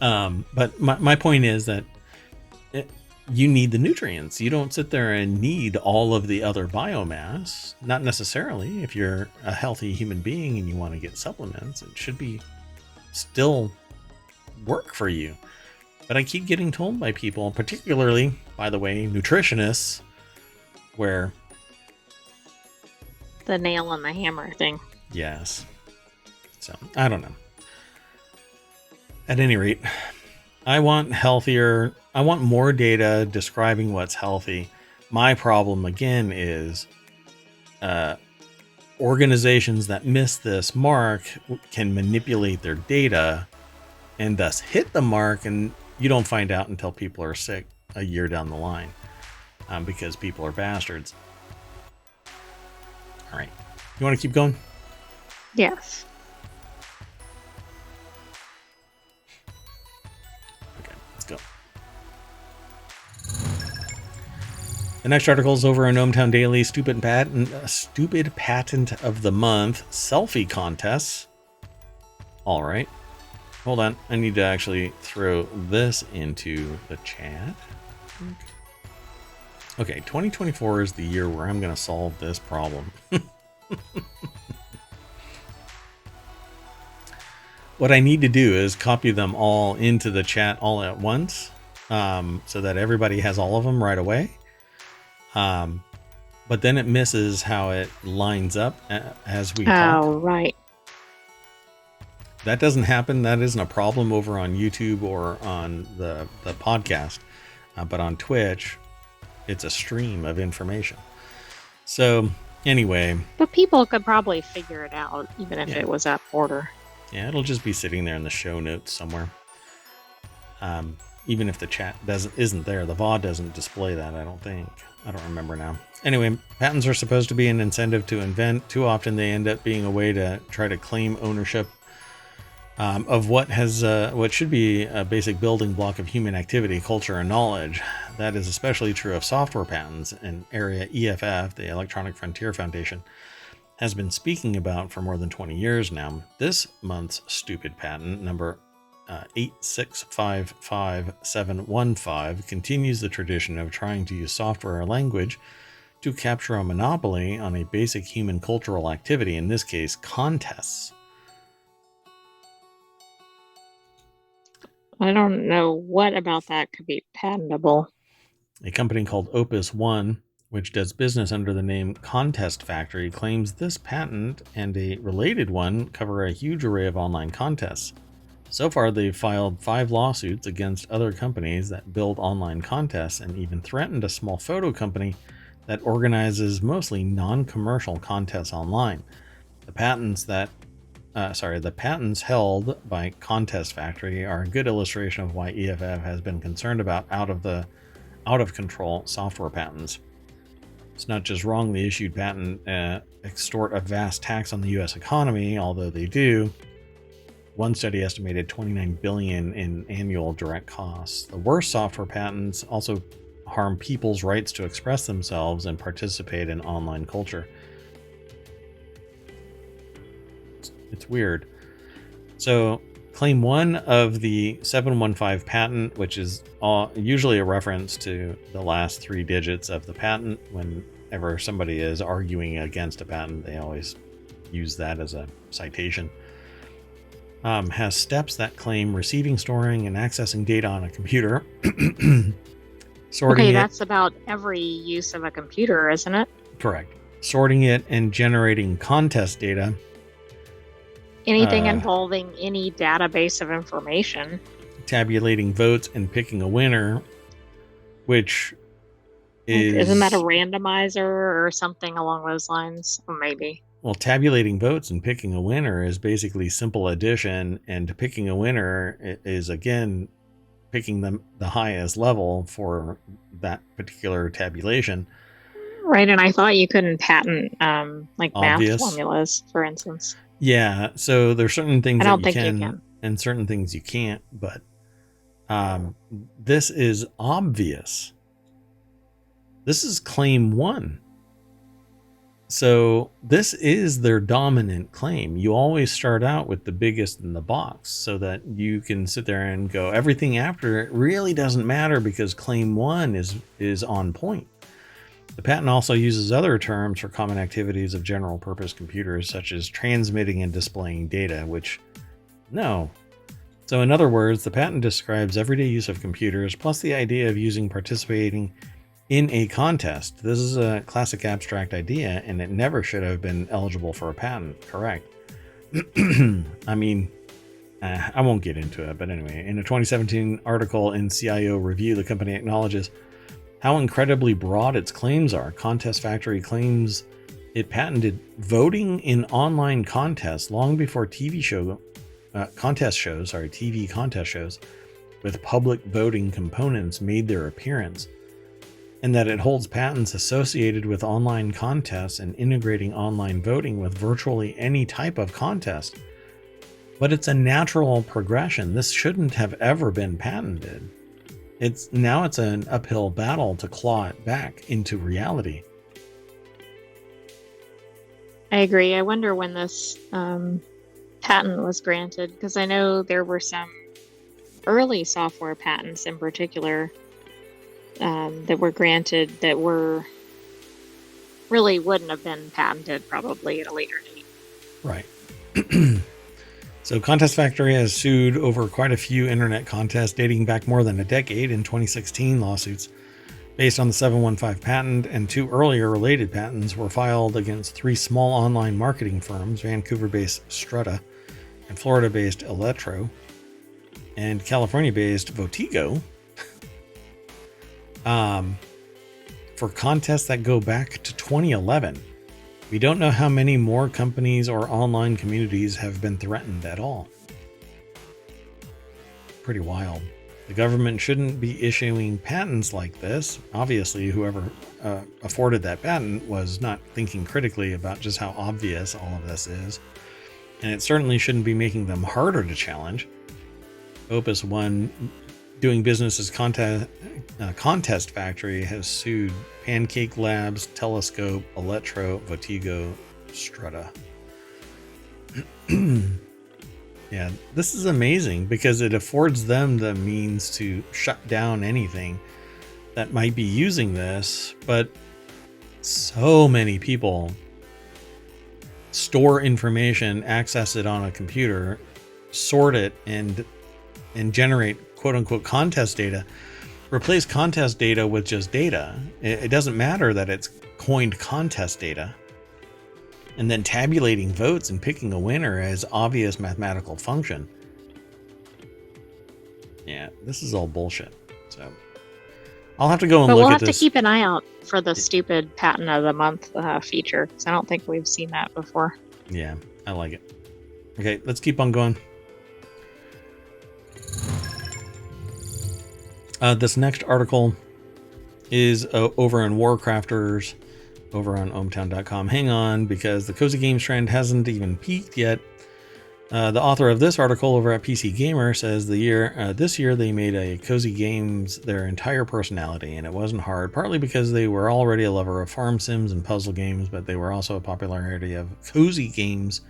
But my point is that you need the nutrients. You don't sit there and need all of the other biomass. Not necessarily. If you're a healthy human being and you want to get supplements, it should be still work for you. But I keep getting told by people, particularly, by the way, nutritionists, where the nail on the hammer thing. Yes. So, I don't know. At any rate, I want more data describing what's healthy. My problem, again, is organizations that miss this mark can manipulate their data and thus hit the mark, and you don't find out until people are sick a year down the line, because people are bastards. All right. You want to keep going? Yes. Okay, let's go. The next article is over on ohmTown Daily. Stupid patent of the month. Selfie contests. All right. Hold on. I need to actually throw this into the chat. Okay, 2024 is the year where I'm going to solve this problem. What I need to do is copy them all into the chat all at once, so that everybody has all of them right away. But then it misses how it lines up as we talk. Oh, right. That doesn't happen. That isn't a problem over on YouTube or on the podcast. But on Twitch, it's a stream of information. So anyway. But people could probably figure it out, even if it was up order. Yeah, it'll just be sitting there in the show notes somewhere. Even if the chat isn't there, the VOD doesn't display that, I don't think. I don't remember now. Anyway, patents are supposed to be an incentive to invent. Too often they end up being a way to try to claim ownership of what should be a basic building block of human activity, culture, and knowledge. That is especially true of software patents, an area EFF, the Electronic Frontier Foundation, has been speaking about for more than 20 years now. This month's stupid patent, number 8655715, continues the tradition of trying to use software or language to capture a monopoly on a basic human cultural activity, in this case, contests. I don't know what about that could be patentable. A company called Opus One, which does business under the name Contest Factory, claims this patent and a related one cover a huge array of online contests. So far, they've filed 5 lawsuits against other companies that build online contests and even threatened a small photo company that organizes mostly non-commercial contests online. The patents held by Contest Factory are a good illustration of why EFF has been concerned about out of control software patents. It's not just wrongly issued patent extort a vast tax on the U.S. economy, although they do. One study estimated $29 billion in annual direct costs. The worst software patents also harm people's rights to express themselves and participate in online culture. It's weird. So, claim 1 of the 715 patent, which is usually a reference to the last 3 digits of the patent. Whenever somebody is arguing against a patent, they always use that as a citation. Has steps that claim receiving, storing, and accessing data on a computer. Okay, that's about every use of a computer, isn't it? Correct. Sorting it and generating contest data. Anything involving any database of information. Tabulating votes and picking a winner, which is... Isn't that a randomizer or something along those lines? Or maybe. Well, tabulating votes and picking a winner is basically simple addition, and picking a winner is, again, picking the highest level for that particular tabulation. Right, and I thought you couldn't patent math formulas, for instance. Yeah, so there's certain things that you can and certain things you can't, but this is obvious. This is claim 1. So this is their dominant claim. You always start out with the biggest in the box so that you can sit there and go, everything after it really doesn't matter because claim 1 is on point. The patent also uses other terms for common activities of general purpose computers, such as transmitting and displaying data, which, no. So in other words, the patent describes everyday use of computers, plus the idea of participating in a contest. This is a classic abstract idea, and it never should have been eligible for a patent, correct? I mean, I won't get into it, but anyway, in a 2017 article in CIO Review, the company acknowledges how incredibly broad its claims are. Contest Factory claims it patented voting in online contests long before TV contest shows with public voting components made their appearance, and that it holds patents associated with online contests and integrating online voting with virtually any type of contest. But it's a natural progression. This shouldn't have ever been patented. It's an uphill battle to claw it back into reality. I agree. I wonder when this patent was granted, because I know there were some early software patents in particular that were granted that really wouldn't have been patented probably at a later date. Right. So Contest Factory has sued over quite a few internet contests dating back more than a decade. In 2016, lawsuits based on the 715 patent and 2 earlier related patents were filed against 3 small online marketing firms, Vancouver-based Strata and Florida-based Electro and California-based Votigo, for contests that go back to 2011. We don't know how many more companies or online communities have been threatened at all. Pretty wild. The government shouldn't be issuing patents like this. Obviously, whoever afforded that patent was not thinking critically about just how obvious all of this is. And it certainly shouldn't be making them harder to challenge. Opus One, doing business as Contest Factory, has sued Pancake Labs, Telescope, Electro, Votigo, Strata. Yeah, this is amazing because it affords them the means to shut down anything that might be using this, but so many people store information, access it on a computer, sort it, and generate quote-unquote contest data. Replace contest data with just data. It doesn't matter that it's coined contest data. And then tabulating votes and picking a winner as obvious mathematical function. Yeah, this is all bullshit. So I'll have to go and look at this. But we'll have to keep an eye out for the stupid patent of the month feature, because I don't think we've seen that before. Yeah, I like it. Okay, let's keep on going. This next article is over in Warcrafters, over on ohmTown.com. Hang on, because the cozy games trend hasn't even peaked yet. The author of this article over at PC Gamer says this year they made cozy games their entire personality, and it wasn't hard, partly because they were already a lover of farm sims and puzzle games, but they were also a popularity of cozy games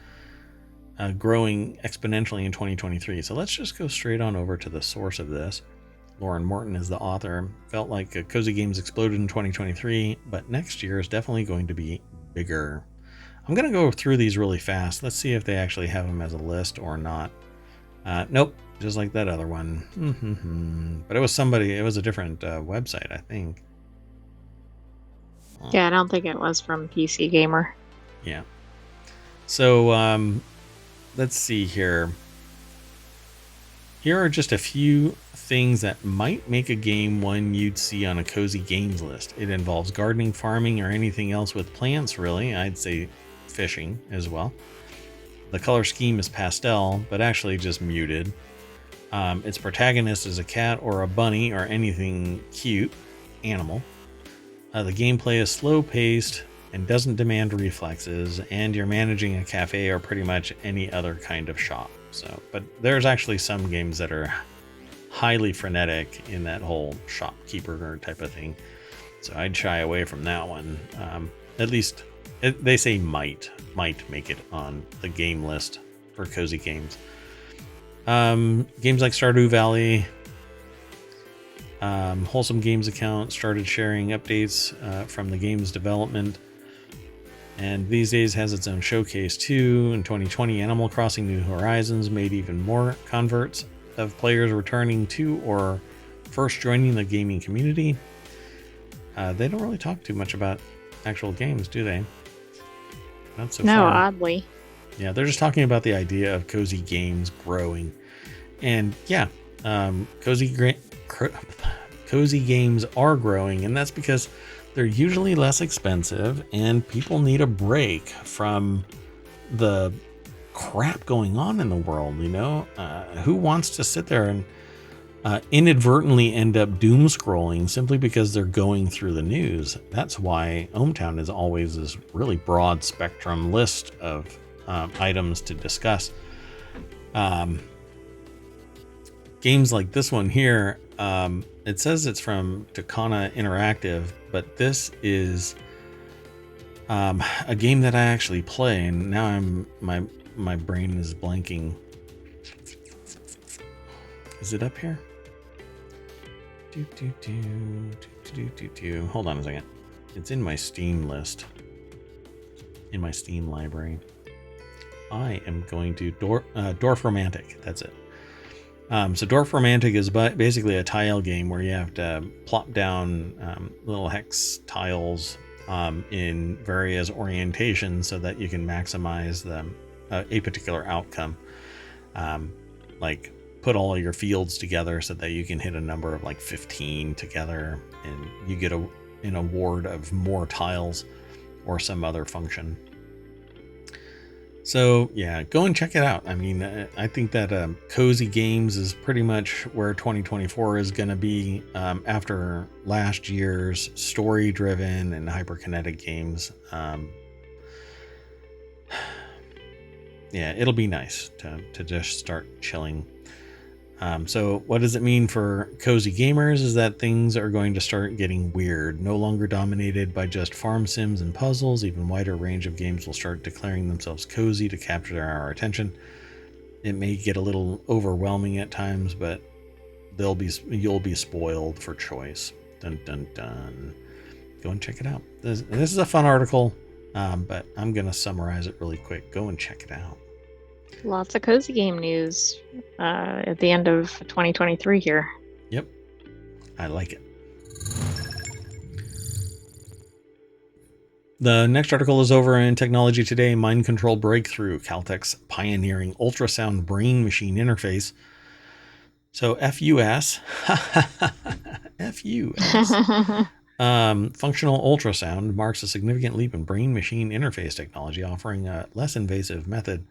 growing exponentially in 2023. So let's just go straight on over to the source of this. Lauren Morton is the author. Felt like cozy games exploded in 2023, but next year is definitely going to be bigger. I'm going to go through these really fast. Let's see if they actually have them as a list or not. Nope, just like that other one. But it was a different website, I think. Yeah, I don't think it was from PC Gamer. Yeah. So let's see here. Here are just a few things that might make a game one you'd see on a cozy games list. It involves gardening, farming, or anything else with plants, really. I'd say fishing as well. The color scheme is pastel, but actually just muted. Its protagonist is a cat or a bunny or anything cute animal. The gameplay is slow-paced and doesn't demand reflexes, and you're managing a cafe or pretty much any other kind of shop. So, but there's actually some games that are highly frenetic in that whole shopkeeper type of thing. So I'd shy away from that one. At least They say might make it on the game list for cozy games. Games like Stardew Valley, Wholesome Games account started sharing updates from the game's development, and these days has its own showcase too. In 2020, Animal Crossing New Horizons made even more converts of players returning to or first joining the gaming community. They don't really talk too much about actual games, do they? Not so far. No, oddly. Yeah, they're just talking about the idea of cozy games growing. And yeah, cozy games are growing, and that's because they're usually less expensive and people need a break from the crap going on in the world, you know? Who wants to sit there and inadvertently end up doom scrolling simply because they're going through the news? That's why ohmTown is always this really broad spectrum list of items to discuss. Games like this one here, it says it's from Takana Interactive, but this is a game that I actually play, and now my brain is blanking. Is it up here? Hold on a second. It's in my Steam list, in my Steam library. I am going to Dwarf Romantic. That's it. So Dwarf Romantic is basically a tile game where you have to plop down little hex tiles in various orientations so that you can maximize a particular outcome. Like put all your fields together so that you can hit a number of like 15 together, and you get an award of more tiles or some other function. So yeah, go and check it out. I mean, I think that cozy games is pretty much where 2024 is going to be after last year's story-driven and hyperkinetic games. Yeah, it'll be nice to just start chilling. So what does it mean for cozy gamers is that things are going to start getting weird, no longer dominated by just farm sims and puzzles. Even wider range of games will start declaring themselves cozy to capture our attention. It may get a little overwhelming at times, but you'll be spoiled for choice. Dun dun dun. Go and check it out. This is a fun article, but I'm gonna summarize it really quick. Go and check it out. Lots of cozy game news at the end of 2023 here. Yep. I like it. The next article is over in Technology Today. Mind Control Breakthrough. Caltech's pioneering ultrasound brain-machine interface. So FUS. FUS. Functional ultrasound marks a significant leap in brain-machine interface technology, offering a less invasive method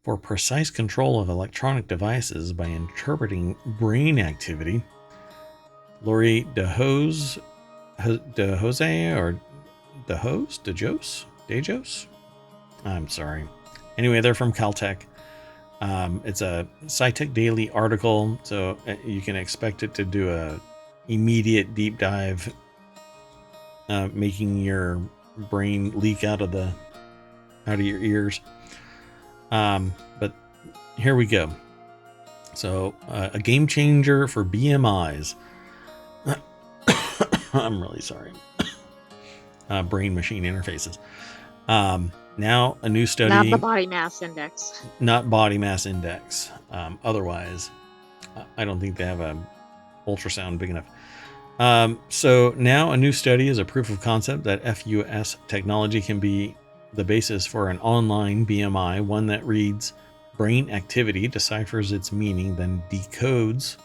for precise control of electronic devices by interpreting brain activity. Lori DeJose or DeJose? I'm sorry. Anyway, they're from Caltech. It's a SciTech Daily article, so you can expect it to do a immediate deep dive, making your brain leak out of your ears. But here we go. So a game changer for BMIs. I'm really sorry. Brain machine interfaces. Now a new study. Not the body mass index. Not body mass index. Otherwise, I don't think they have a ultrasound big enough. So now a new study is a proof of concept that FUS technology can be the basis for an online BMI, one that reads brain activity, deciphers its meaning, then decodes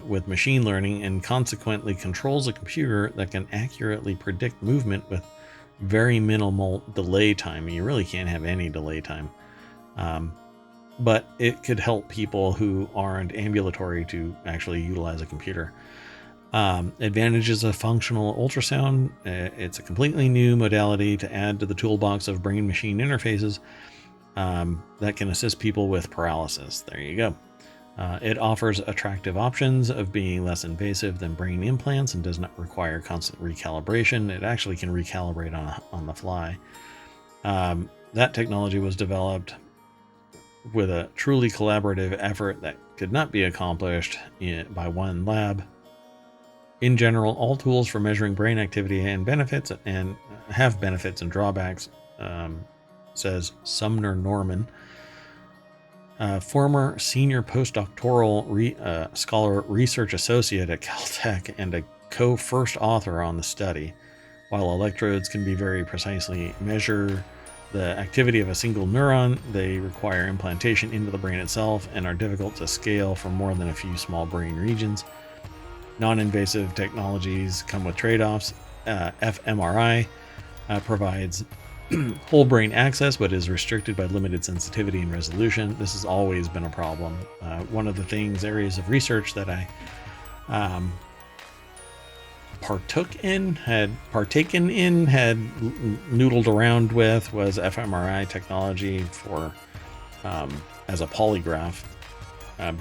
with machine learning, and consequently controls a computer that can accurately predict movement with very minimal delay time. You really can't have any delay time. But it could help people who aren't ambulatory to actually utilize a computer. Advantages of functional ultrasound. It's a completely new modality to add to the toolbox of brain-machine interfaces that can assist people with paralysis. There you go. It offers attractive options of being less invasive than brain implants and does not require constant recalibration. It actually can recalibrate on the fly. That technology was developed with a truly collaborative effort that could not be accomplished by one lab. In general, all tools for measuring brain activity and benefits and have benefits and drawbacks, says Sumner Norman, former senior postdoctoral scholar research associate at Caltech and a co-first author on the study. While electrodes can be very precisely measure the activity of a single neuron, they require implantation into the brain itself and are difficult to scale for more than a few small brain regions. Non-invasive technologies come with trade-offs. fMRI provides whole brain access, but is restricted by limited sensitivity and resolution. This has always been a problem. One of the areas of research that I partaken in, had noodled around with was fMRI technology for as a polygraph.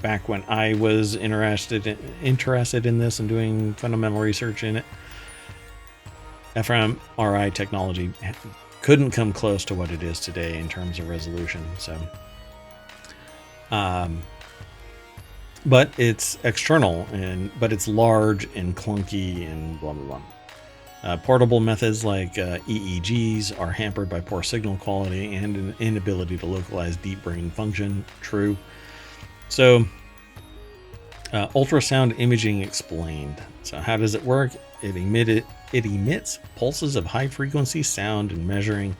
Back when I was interested in this and doing fundamental research in it, fMRI technology couldn't come close to what it is today in terms of resolution. So, but it's external but it's large and clunky and blah blah blah. Portable methods like EEGs are hampered by poor signal quality and an inability to localize deep brain function. True. So, ultrasound imaging explained. So how does it work? It emits pulses of high frequency sound and measuring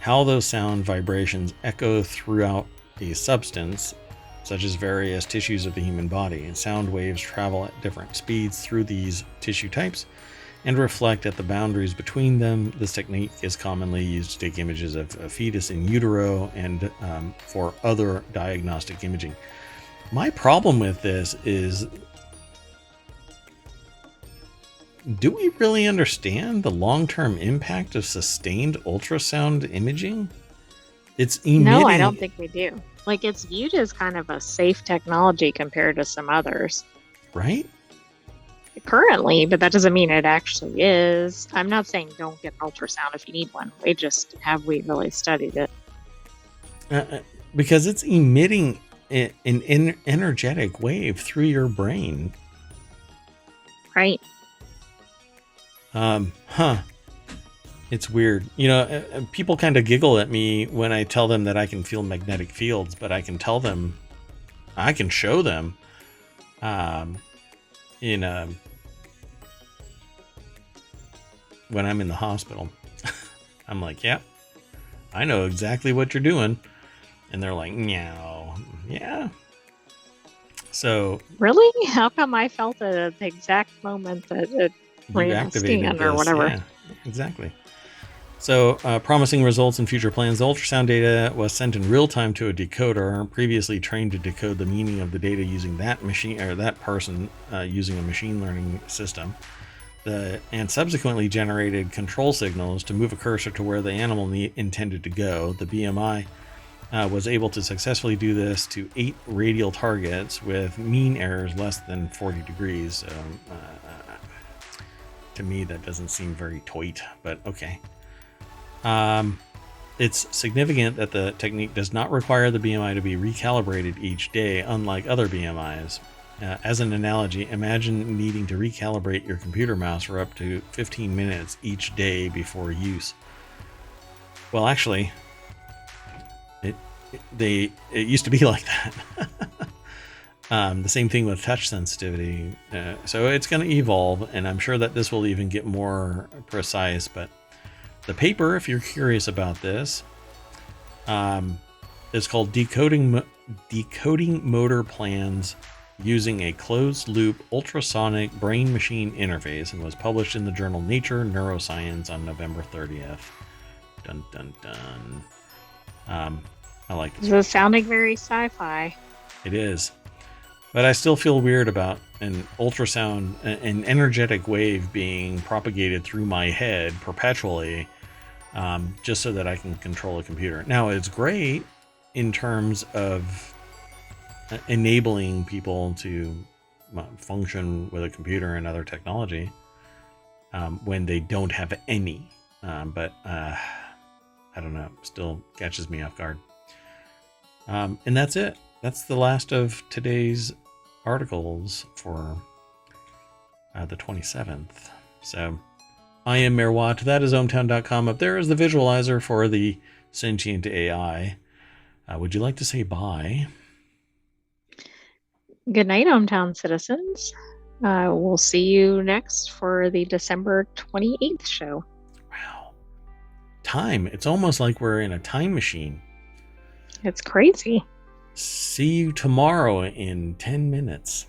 how those sound vibrations echo throughout a substance, such as various tissues of the human body. And sound waves travel at different speeds through these tissue types and reflect at the boundaries between them. This technique is commonly used to take images of a fetus in utero and for other diagnostic imaging. My problem with this is, do we really understand the long-term impact of sustained ultrasound imaging? It's emitting... No, I don't think we do. Like, it's viewed as kind of a safe technology compared to some others. Right? Currently, but that doesn't mean it actually is. I'm not saying don't get an ultrasound if you need one. Have we really studied it? Because it's emitting an energetic wave through your brain. Right. It's weird. People kind of giggle at me when I tell them that I can feel magnetic fields, but I can show them, when I'm in the hospital. I'm like, yeah, I know exactly what you're doing. And they're like, meow. Yeah. So really? How come I felt it at the exact moment that it activated or whatever? Yeah, exactly. So, promising results in future plans. The ultrasound data was sent in real time to a decoder previously trained to decode the meaning of the data using that machine or that person using a machine learning system. And subsequently generated control signals to move a cursor to where the animal intended to go. The BMI was able to successfully do this to 8 radial targets with mean errors less than 40 degrees. So, to me, that doesn't seem very toit, but okay. It's significant that the technique does not require the BMI to be recalibrated each day, unlike other BMIs. As an analogy, imagine needing to recalibrate your computer mouse for up to 15 minutes each day before use. Well, actually, it used to be like that. The same thing with touch sensitivity. So it's going to evolve, and I'm sure that this will even get more precise. But the paper, if you're curious about this, is called Decoding Motor Plans Using a Closed-Loop Ultrasonic Brain-Machine Interface, and was published in the journal Nature Neuroscience on November 30th. Dun, dun, dun. I like this. This is sounding very sci-fi. It is. But I still feel weird about an ultrasound, an energetic wave being propagated through my head perpetually, just so that I can control a computer. Now, it's great in terms of enabling people to function with a computer and other technology when they don't have any. But I don't know, still catches me off guard. And that's it. That's the last of today's articles for the 27th. So I am Mayor Watt. That is ohmTown.com. Up there is the visualizer for the sentient AI. Would you like to say bye? Good night, ohmTown citizens. We'll see you next for the December 28th show. Wow. Time. It's almost like we're in a time machine. It's crazy. See you tomorrow in 10 minutes.